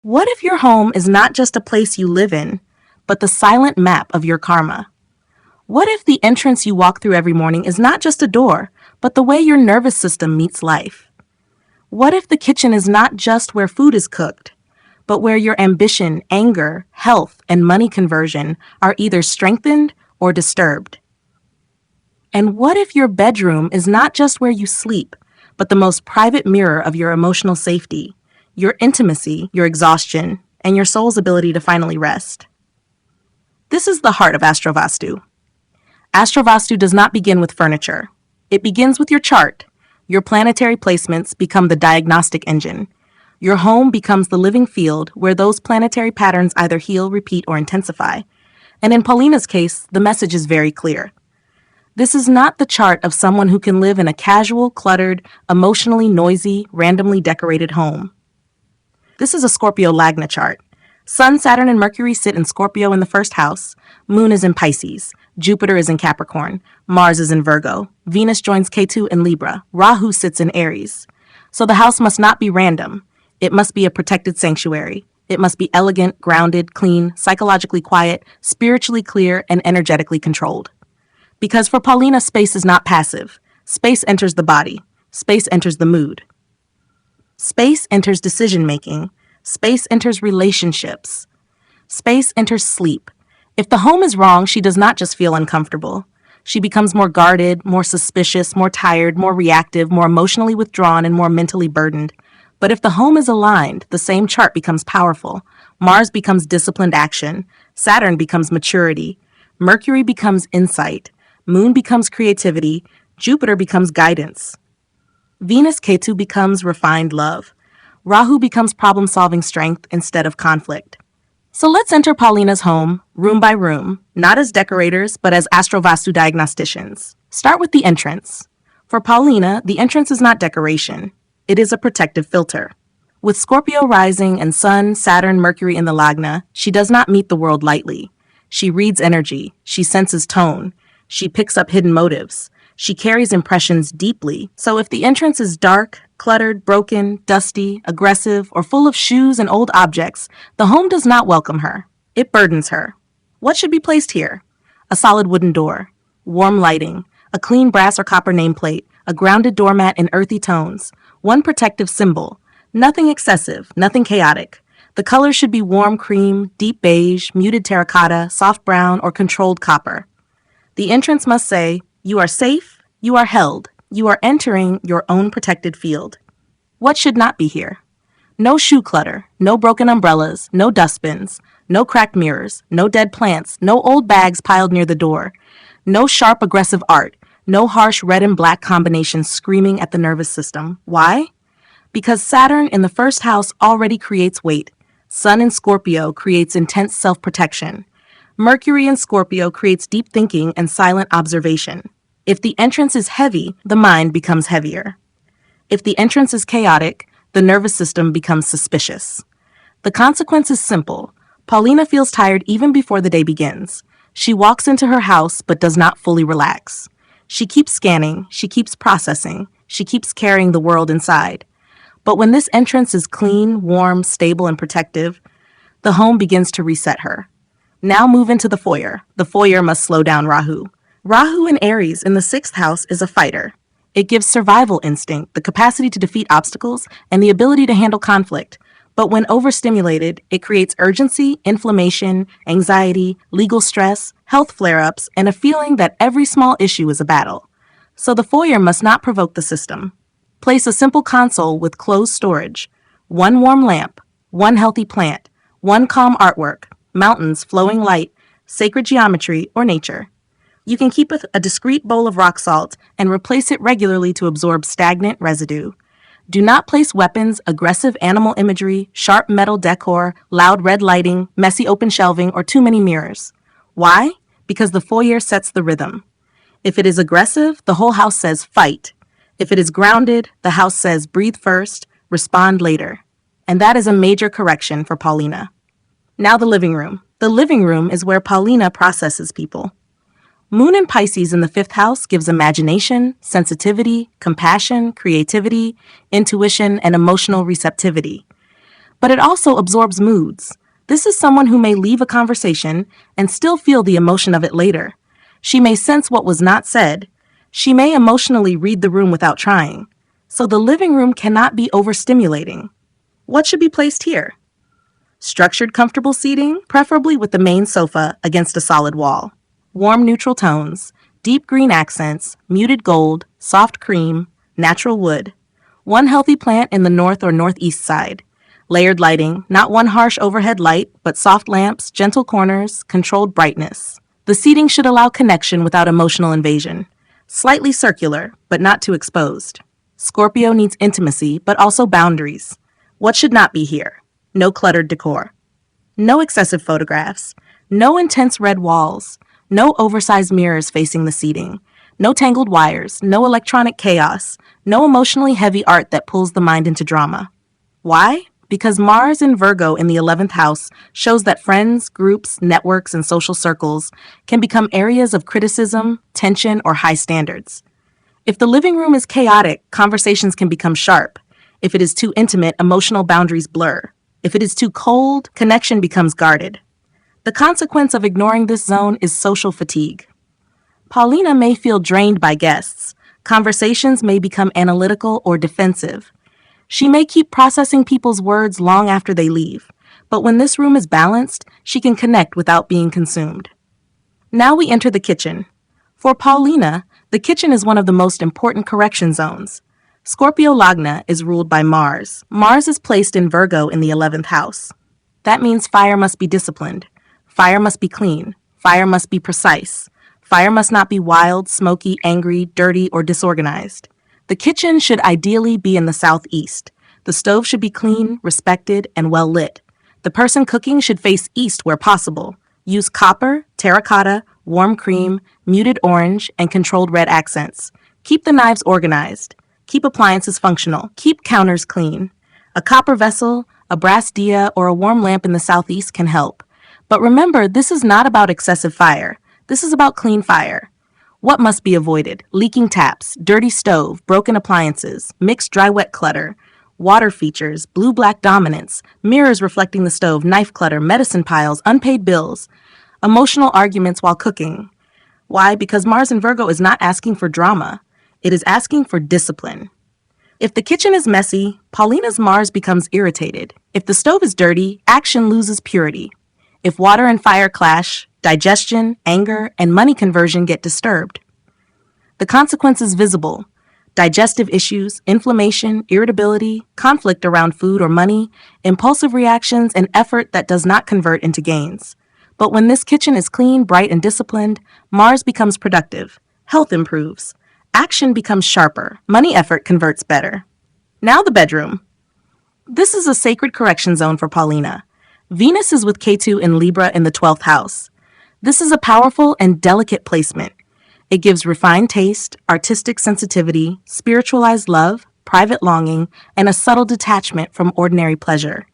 What if your home is not just a place you live in, but the silent map of your karma? What if the entrance you walk through every morning is not just a door, but the way your nervous system meets life? What if the kitchen is not just where food is cooked, but where your ambition, anger, health, and money conversion are either strengthened or disturbed? And what if your bedroom is not just where you sleep, but the most private mirror of your emotional safety, your intimacy, your exhaustion, and your soul's ability to finally rest? This is the heart of AstroVastu. AstroVastu does not begin with furniture. It begins with your chart. Your planetary placements become the diagnostic engine. Your home becomes the living field where those planetary patterns either heal, repeat, or intensify. And in Paulina's case, the message is very clear. This is not the chart of someone who can live in a casual, cluttered, emotionally noisy, randomly decorated home. This is a Scorpio Lagna chart. Sun, Saturn, and Mercury sit in Scorpio in the first house. Moon is in Pisces. Jupiter is in Capricorn. Mars is in Virgo. Venus joins Ketu in Libra. Rahu sits in Aries. So the house must not be random. It must be a protected sanctuary. It must be elegant, grounded, clean, psychologically quiet, spiritually clear, and energetically controlled. Because for Paulina, space is not passive. Space enters the body. Space enters the mood. Space enters decision-making. Space enters relationships. Space enters sleep. If the home is wrong, she does not just feel uncomfortable. She becomes more guarded, more suspicious, more tired, more reactive, more emotionally withdrawn, and more mentally burdened. But if the home is aligned, the same chart becomes powerful. Mars becomes disciplined action. Saturn becomes maturity. Mercury becomes insight. Moon becomes creativity. Jupiter becomes guidance. Venus Ketu becomes refined love. Rahu becomes problem-solving strength instead of conflict. So let's enter Paulina's home, room by room, not as decorators, but as AstroVastu diagnosticians. Start with the entrance. For Paulina, the entrance is not decoration. It is a protective filter. With Scorpio rising and Sun, Saturn, Mercury in the Lagna, she does not meet the world lightly. She reads energy. She senses tone. She picks up hidden motives. She carries impressions deeply. So if the entrance is dark, cluttered, broken, dusty, aggressive, or full of shoes and old objects, the home does not welcome her. It burdens her. What should be placed here? A solid wooden door, warm lighting, a clean brass or copper nameplate, a grounded doormat in earthy tones, one protective symbol. Nothing excessive, nothing chaotic. The colors should be warm cream, deep beige, muted terracotta, soft brown, or controlled copper. The entrance must say, "You are safe, you are held, you are entering your own protected field." What should not be here? No shoe clutter, no broken umbrellas, no dustbins, no cracked mirrors, no dead plants, no old bags piled near the door, no sharp aggressive art, no harsh red and black combinations screaming at the nervous system. Why? Because Saturn in the first house already creates weight. Sun in Scorpio creates intense self-protection. Mercury in Scorpio creates deep thinking and silent observation. If the entrance is heavy, the mind becomes heavier. If the entrance is chaotic, the nervous system becomes suspicious. The consequence is simple. Paulina feels tired even before the day begins. She walks into her house but does not fully relax. She keeps scanning, she keeps processing, she keeps carrying the world inside. But when this entrance is clean, warm, stable, and protective, the home begins to reset her. Now move into the foyer. The foyer must slow down Rahu. Rahu in Aries in the 6th house is a fighter. It gives survival instinct, the capacity to defeat obstacles, and the ability to handle conflict. But when overstimulated, it creates urgency, inflammation, anxiety, legal stress, health flare-ups, and a feeling that every small issue is a battle. So the foyer must not provoke the system. Place a simple console with closed storage, one warm lamp, one healthy plant, one calm artwork, mountains, flowing light, sacred geometry, or nature. You can keep a discreet bowl of rock salt and replace it regularly to absorb stagnant residue. Do not place weapons, aggressive animal imagery, sharp metal decor, loud red lighting, messy open shelving, or too many mirrors. Why? Because the foyer sets the rhythm. If it is aggressive, the whole house says fight. If it is grounded, the house says breathe first, respond later. And that is a major correction for Paulina. Now the living room. The living room is where Paulina processes people. Moon in Pisces in the 5th house gives imagination, sensitivity, compassion, creativity, intuition, and emotional receptivity. but it also absorbs moods. This is someone who may leave a conversation and still feel the emotion of it later. She may sense what was not said. She may emotionally read the room without trying. So the living room cannot be overstimulating. What should be placed here? Structured, comfortable seating, preferably with the main sofa against a solid wall. Warm, neutral tones, deep green accents, muted gold, soft cream, natural wood. One healthy plant in the north or northeast side. Layered lighting, not one harsh overhead light, but soft lamps, gentle corners, controlled brightness. The seating should allow connection without emotional invasion. Slightly circular, but not too exposed. Scorpio needs intimacy, but also boundaries. What should not be here? No cluttered decor. No excessive photographs. No intense red walls. No oversized mirrors facing the seating. No tangled wires. No electronic chaos. No emotionally heavy art that pulls the mind into drama. Why? Because Mars in Virgo in the 11th house shows that friends, groups, networks, and social circles can become areas of criticism, tension, or high standards. If the living room is chaotic, conversations can become sharp. If it is too intimate, emotional boundaries blur. If it is too cold, connection becomes guarded. The consequence of ignoring this zone is social fatigue. Paulina may feel drained by guests. Conversations may become analytical or defensive. She may keep processing people's words long after they leave, but when this room is balanced, she can connect without being consumed. Now we enter the kitchen. For Paulina, the kitchen is one of the most important correction zones. Scorpio Lagna is ruled by Mars. Mars is placed in Virgo in the 11th house. That means fire must be disciplined. Fire must be clean. Fire must be precise. Fire must not be wild, smoky, angry, dirty, or disorganized. The kitchen should ideally be in the southeast. The stove should be clean, respected, and well lit. The person cooking should face east where possible. Use copper, terracotta, warm cream, muted orange, and controlled red accents. Keep the knives organized. Keep appliances functional. Keep counters clean. A copper vessel, a brass dia, or a warm lamp in the southeast can help. But remember, this is not about excessive fire. This is about clean fire. What must be avoided? Leaking taps, dirty stove, broken appliances, mixed dry-wet clutter, water features, blue-black dominance, mirrors reflecting the stove, knife clutter, medicine piles, unpaid bills, emotional arguments while cooking. Why? Because Mars in Virgo is not asking for drama. It is asking for discipline. If the kitchen is messy, Paulina's Mars becomes irritated. If the stove is dirty, action loses purity. If water and fire clash, digestion, anger, and money conversion get disturbed. The consequence is visible. Digestive issues, inflammation, irritability, conflict around food or money, impulsive reactions, and effort that does not convert into gains. But when this kitchen is clean, bright, and disciplined, Mars becomes productive. Health improves. Action becomes sharper. Money effort converts better. Now the bedroom. This is a sacred correction zone for Paulina. Venus is with Ketu in Libra in the 12th house. This is a powerful and delicate placement. It gives refined taste, artistic sensitivity, spiritualized love, private longing, and a subtle detachment from ordinary pleasure.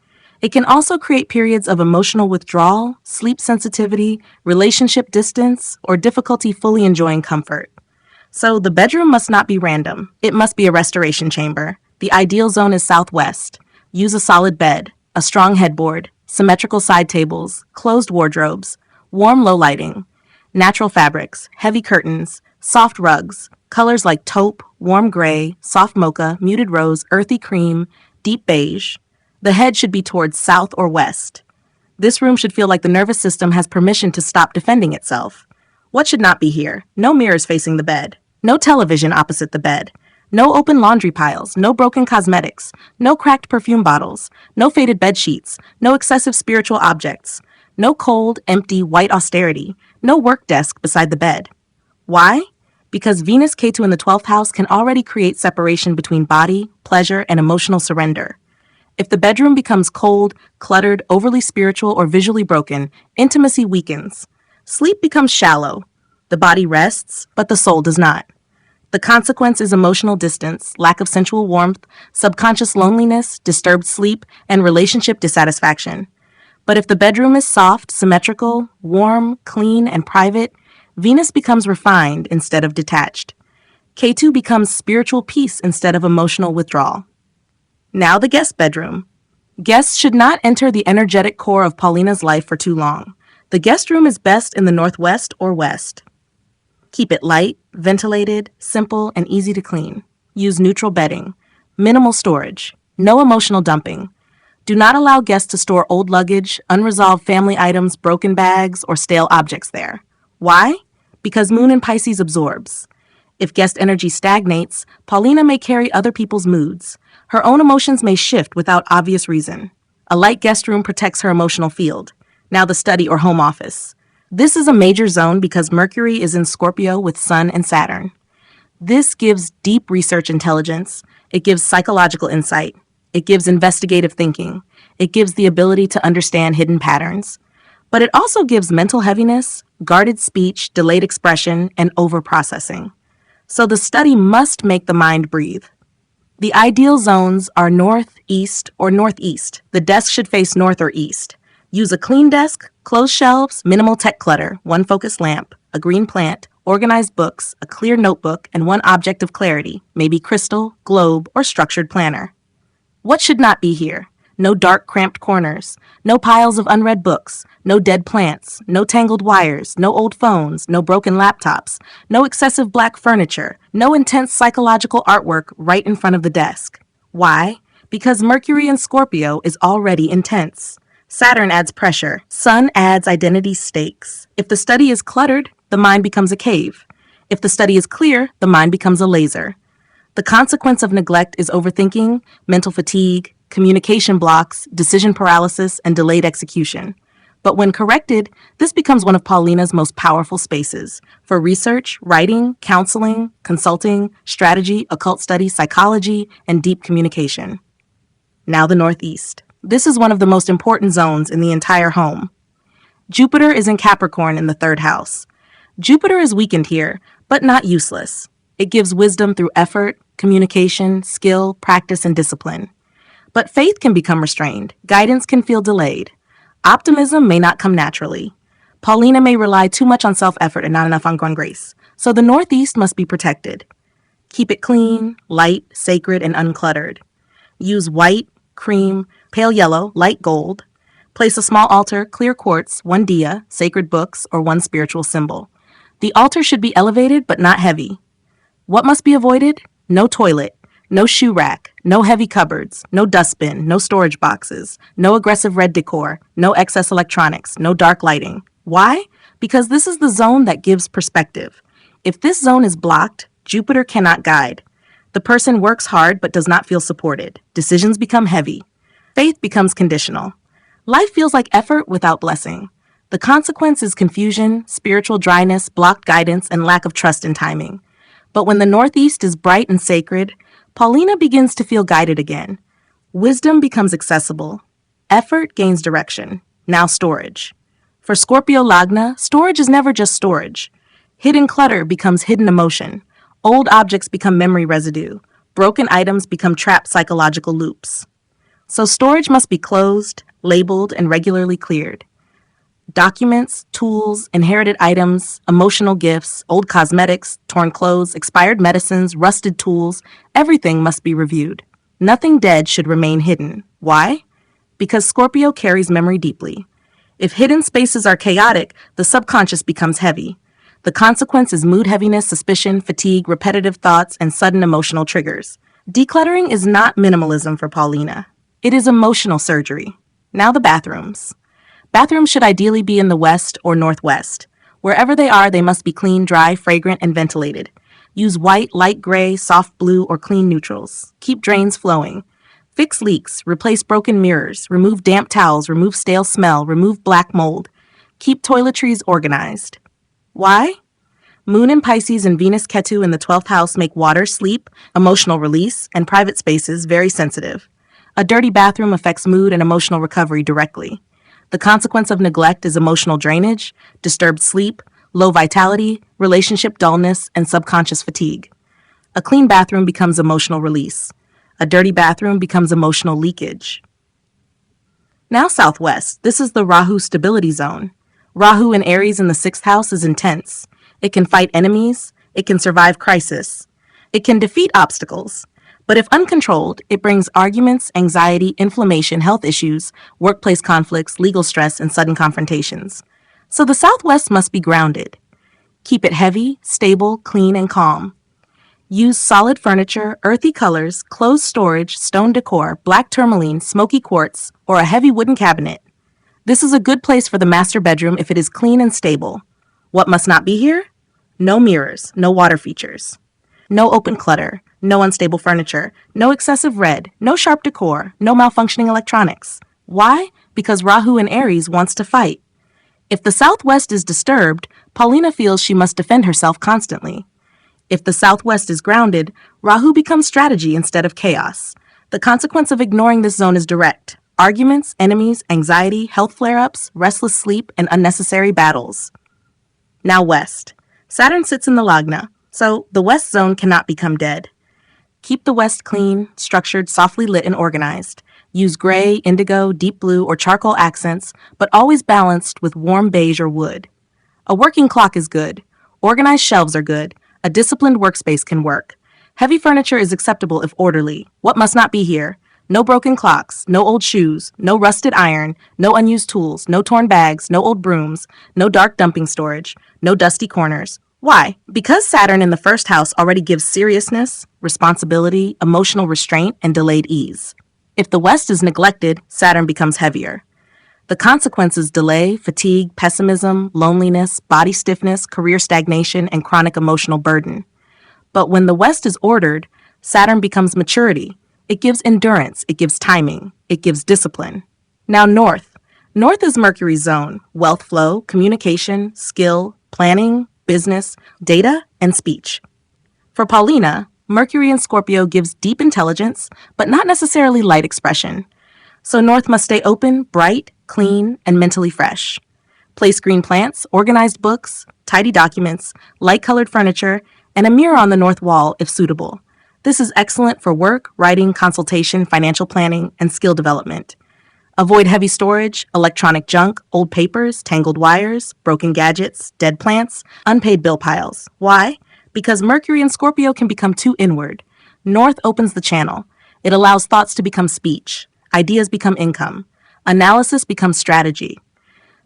It can also create periods of emotional withdrawal, sleep sensitivity, relationship distance, or difficulty fully enjoying comfort. So the bedroom must not be random. It must be a restoration chamber. The ideal zone is southwest. Use a solid bed, a strong headboard, symmetrical side tables, closed wardrobes, warm low lighting, natural fabrics, heavy curtains, soft rugs, colors like taupe, warm gray, soft mocha, muted rose, earthy cream, deep beige. The head should be towards south or west. This room should feel like the nervous system has permission to stop defending itself. What should not be here? No mirrors facing the bed. No television opposite the bed. No open laundry piles. No broken cosmetics. No cracked perfume bottles. No faded bed sheets. No excessive spiritual objects. No cold, empty, white austerity. No work desk beside the bed. Why? Because Venus Ketu in the 12th house can already create separation between body, pleasure, and emotional surrender. If the bedroom becomes cold, cluttered, overly spiritual, or visually broken, intimacy weakens. Sleep becomes shallow. The body rests, but the soul does not. The consequence is emotional distance, lack of sensual warmth, subconscious loneliness, disturbed sleep, and relationship dissatisfaction. But if the bedroom is soft, symmetrical, warm, clean, and private, Venus becomes refined instead of detached. Ketu becomes spiritual peace instead of emotional withdrawal. Now the guest bedroom. Guests should not enter the energetic core of Paulina's life for too long. The guest room is best in the northwest or west. Keep it light, ventilated, simple, and easy to clean. Use neutral bedding. Minimal storage. No emotional dumping. Do not allow guests to store old luggage, unresolved family items, broken bags, or stale objects there. Why? Because Moon in Pisces absorbs. If guest energy stagnates, Paulina may carry other people's moods. Her own emotions may shift without obvious reason. A light guest room protects her emotional field. Now the study or home office. This is a major zone because Mercury is in Scorpio with Sun and Saturn. This gives deep research intelligence. It gives psychological insight. It gives investigative thinking. It gives the ability to understand hidden patterns. But it also gives mental heaviness, guarded speech, delayed expression, and over-processing. So the study must make the mind breathe. The ideal zones are north, east, or northeast. The desk should face north or east. Use a clean desk, closed shelves, minimal tech clutter, one focused lamp, a green plant, organized books, a clear notebook, and one object of clarity, maybe crystal, globe, or structured planner. What should not be here? No dark, cramped corners, no piles of unread books, no dead plants, no tangled wires, no old phones, no broken laptops, no excessive black furniture, no intense psychological artwork right in front of the desk. Why? Because Mercury in Scorpio is already intense. Saturn adds pressure. Sun adds identity stakes. If the study is cluttered, the mind becomes a cave. If the study is clear, the mind becomes a laser. The consequence of neglect is overthinking, mental fatigue, communication blocks, decision paralysis, and delayed execution. But when corrected, this becomes one of Paulina's most powerful spaces for research, writing, counseling, consulting, strategy, occult study, psychology, and deep communication. Now the Northeast. This is one of the most important zones in the entire home. Jupiter is in Capricorn in the third house. Jupiter is weakened here, but not useless. It gives wisdom through effort, communication, skill, practice, and discipline. But faith can become restrained. Guidance can feel delayed. Optimism may not come naturally. Paulina may rely too much on self-effort and not enough on grace. So the Northeast must be protected. Keep it clean, light, sacred, and uncluttered. Use white, cream, pale yellow, light gold. Place a small altar, clear quartz, one diya, sacred books, or one spiritual symbol. The altar should be elevated but not heavy. What must be avoided? No toilet, no shoe rack, no heavy cupboards, no dustbin, no storage boxes, no aggressive red decor, no excess electronics, no dark lighting. Why? Because this is the zone that gives perspective. If this zone is blocked, Jupiter cannot guide. The person works hard but does not feel supported. Decisions become heavy. Faith becomes conditional. Life feels like effort without blessing. The consequence is confusion, spiritual dryness, blocked guidance, and lack of trust in timing. But when the Northeast is bright and sacred, Paulina begins to feel guided again. Wisdom becomes accessible. Effort gains direction. Now storage. For Scorpio Lagna, storage is never just storage. Hidden clutter becomes hidden emotion. Old objects become memory residue. Broken items become trapped psychological loops. So storage must be closed, labeled, and regularly cleared. Documents, tools, inherited items, emotional gifts, old cosmetics, torn clothes, expired medicines, rusted tools, everything must be reviewed. Nothing dead should remain hidden. Why? Because Scorpio carries memory deeply. If hidden spaces are chaotic, the subconscious becomes heavy. The consequence is mood heaviness, suspicion, fatigue, repetitive thoughts, and sudden emotional triggers. Decluttering is not minimalism for Paulina. It is emotional surgery. Now the bathrooms. Bathrooms should ideally be in the west or northwest. Wherever they are, they must be clean, dry, fragrant, and ventilated. Use white, light gray, soft blue, or clean neutrals. Keep drains flowing. Fix leaks, replace broken mirrors, remove damp towels, remove stale smell, remove black mold. Keep toiletries organized. Why? Moon in Pisces and Venus Ketu in the 12th house make water, sleep, emotional release, and private spaces very sensitive. A dirty bathroom affects mood and emotional recovery directly. The consequence of neglect is emotional drainage, disturbed sleep, low vitality, relationship dullness, and subconscious fatigue. A clean bathroom becomes emotional release. A dirty bathroom becomes emotional leakage. Now Southwest. This is the Rahu stability zone. Rahu in Aries in the 6th house is intense. It can fight enemies. It can survive crisis. It can defeat obstacles. But if uncontrolled, it brings arguments, anxiety, inflammation, health issues, workplace conflicts, legal stress, and sudden confrontations. So the Southwest must be grounded. Keep it heavy, stable, clean, and calm. Use solid furniture, earthy colors, closed storage, stone decor, black tourmaline, smoky quartz, or a heavy wooden cabinet. This is a good place for the master bedroom if it is clean and stable. What must not be here? No mirrors, no water features. No open clutter, no unstable furniture, no excessive red, no sharp decor, no malfunctioning electronics. Why? Because Rahu in Aries wants to fight. If the Southwest is disturbed, Paulina feels she must defend herself constantly. If the Southwest is grounded, Rahu becomes strategy instead of chaos. The consequence of ignoring this zone is direct. Arguments, enemies, anxiety, health flare-ups, restless sleep, and unnecessary battles. Now West. Saturn sits in the Lagna, so the West zone cannot become dead. Keep the West clean, structured, softly lit, and organized. Use gray, indigo, deep blue, or charcoal accents, but always balanced with warm beige or wood. A working clock is good. Organized shelves are good. A disciplined workspace can work. Heavy furniture is acceptable if orderly. What must not be here? No broken clocks, no old shoes, no rusted iron, no unused tools, no torn bags, no old brooms, no dark dumping storage, no dusty corners. Why? Because Saturn in the first house already gives seriousness, responsibility, emotional restraint, and delayed ease. If the West is neglected, Saturn becomes heavier. The consequences delay, fatigue, pessimism, loneliness, body stiffness, career stagnation, and chronic emotional burden. But when the West is ordered, Saturn becomes maturity. It gives endurance, it gives timing, it gives discipline. Now North. North is Mercury's zone, wealth flow, communication, skill, planning, business, data, and speech. For Paulina, Mercury in Scorpio gives deep intelligence, but not necessarily light expression. So North must stay open, bright, clean, and mentally fresh. Place green plants, organized books, tidy documents, light-colored furniture, and a mirror on the north wall if suitable. This is excellent for work, writing, consultation, financial planning, and skill development. Avoid heavy storage, electronic junk, old papers, tangled wires, broken gadgets, dead plants, unpaid bill piles. Why? Because Mercury in Scorpio can become too inward. North opens the channel. It allows thoughts to become speech. Ideas become income. Analysis becomes strategy.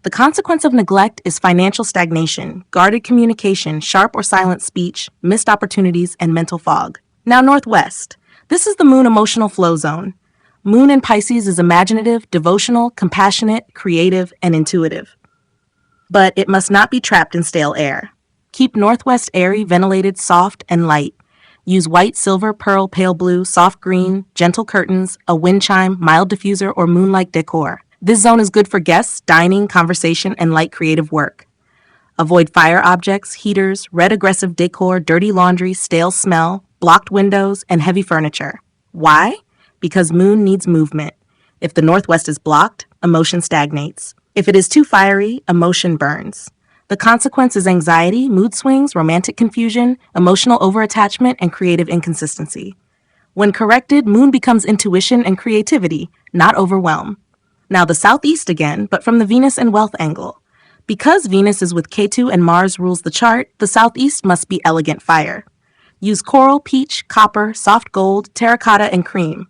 The consequence of neglect is financial stagnation, guarded communication, sharp or silent speech, missed opportunities, and mental fog. Now Northwest. This is the Moon emotional flow zone. Moon in Pisces is imaginative, devotional, compassionate, creative, and intuitive. But it must not be trapped in stale air. Keep Northwest airy, ventilated, soft, and light. Use white, silver, pearl, pale blue, soft green, gentle curtains, a wind chime, mild diffuser, or moonlight decor. This zone is good for guests, dining, conversation, and light creative work. Avoid fire objects, heaters, red aggressive decor, dirty laundry, stale smell, blocked windows, and heavy furniture. Why? Because Moon needs movement. If the Northwest is blocked, emotion stagnates. If it is too fiery, emotion burns. The consequence is anxiety, mood swings, romantic confusion, emotional overattachment, and creative inconsistency. When corrected, Moon becomes intuition and creativity, not overwhelm. Now the Southeast again, but from the Venus and wealth angle. Because Venus is with Ketu and Mars rules the chart, the Southeast must be elegant fire. Use coral, peach, copper, soft gold, terracotta, and cream.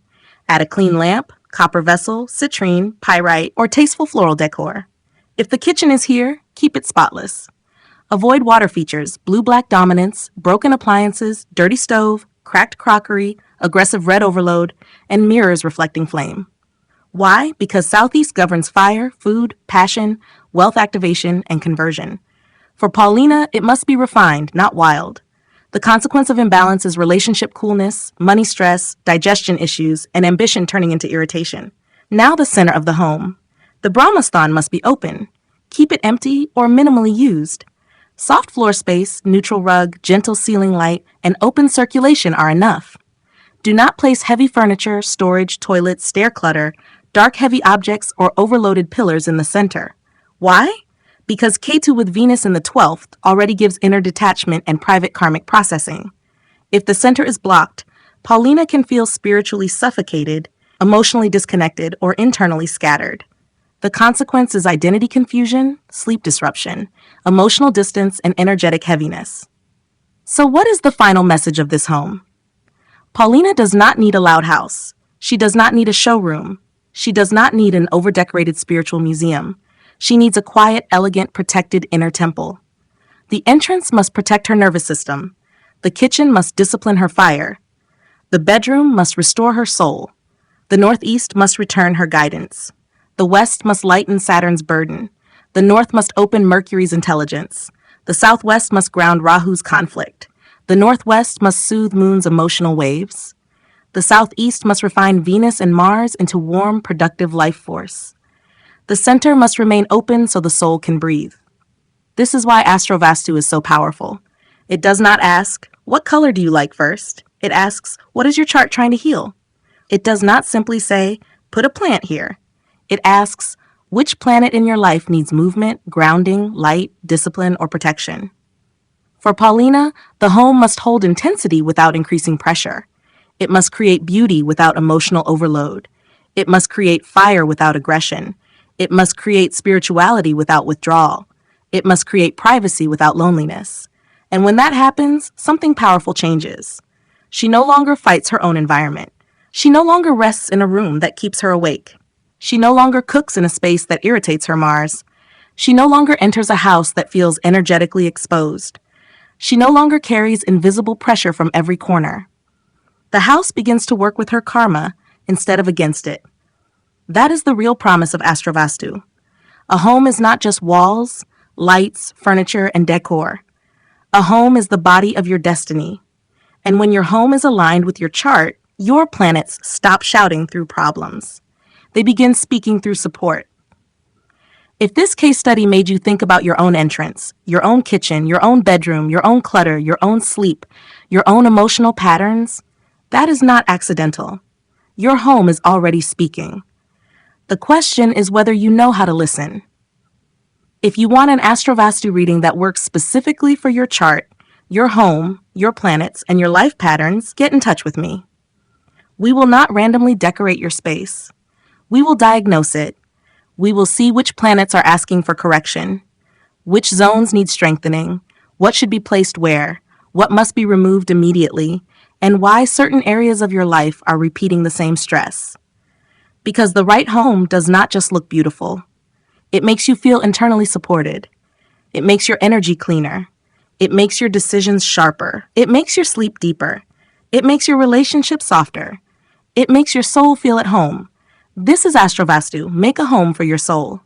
Add a clean lamp, copper vessel, citrine, pyrite, or tasteful floral decor. If the kitchen is here, keep it spotless. Avoid water features, blue-black dominance, broken appliances, dirty stove, cracked crockery, aggressive red overload, and mirrors reflecting flame. Why? Because Southeast governs fire, food, passion, wealth activation, and conversion. For Paulina, it must be refined, not wild. The consequence of imbalance is relationship coolness, money stress, digestion issues, and ambition turning into irritation. Now the center of the home. The Brahmasthana must be open. Keep it empty or minimally used. Soft floor space, neutral rug, gentle ceiling light, and open circulation are enough. Do not place heavy furniture, storage, toilets, stair clutter, dark heavy objects, or overloaded pillars in the center. Why? Because Ketu with Venus in the 12th already gives inner detachment and private karmic processing. If the center is blocked, Paulina can feel spiritually suffocated, emotionally disconnected, or internally scattered. The consequence is identity confusion, sleep disruption, emotional distance, and energetic heaviness. So what is the final message of this home? Paulina does not need a loud house. She does not need a showroom. She does not need an overdecorated spiritual museum. She needs a quiet, elegant, protected inner temple. The entrance must protect her nervous system. The kitchen must discipline her fire. The bedroom must restore her soul. The northeast must return her guidance. The west must lighten Saturn's burden. The north must open Mercury's intelligence. The southwest must ground Rahu's conflict. The northwest must soothe Moon's emotional waves. The southeast must refine Venus and Mars into warm, productive life force. The center must remain open so the soul can breathe. This is why AstroVastu is so powerful. It does not ask, what color do you like first? It asks, what is your chart trying to heal? It does not simply say, put a plant here. It asks, which planet in your life needs movement, grounding, light, discipline, or protection? For Paulina, the home must hold intensity without increasing pressure. It must create beauty without emotional overload. It must create fire without aggression. It must create spirituality without withdrawal. It must create privacy without loneliness. And when that happens, something powerful changes. She no longer fights her own environment. She no longer rests in a room that keeps her awake. She no longer cooks in a space that irritates her Mars. She no longer enters a house that feels energetically exposed. She no longer carries invisible pressure from every corner. The house begins to work with her karma instead of against it. That is the real promise of AstroVastu. A home is not just walls, lights, furniture, and decor. A home is the body of your destiny. And when your home is aligned with your chart, your planets stop shouting through problems. They begin speaking through support. If this case study made you think about your own entrance, your own kitchen, your own bedroom, your own clutter, your own sleep, your own emotional patterns, that is not accidental. Your home is already speaking. The question is whether you know how to listen. If you want an AstroVastu reading that works specifically for your chart, your home, your planets, and your life patterns, get in touch with me. We will not randomly decorate your space. We will diagnose it. We will see which planets are asking for correction, which zones need strengthening, what should be placed where, what must be removed immediately, and why certain areas of your life are repeating the same stress. Because the right home does not just look beautiful. It makes you feel internally supported. It makes your energy cleaner. It makes your decisions sharper. It makes your sleep deeper. It makes your relationship softer. It makes your soul feel at home. This is AstroVastu. Make a home for your soul.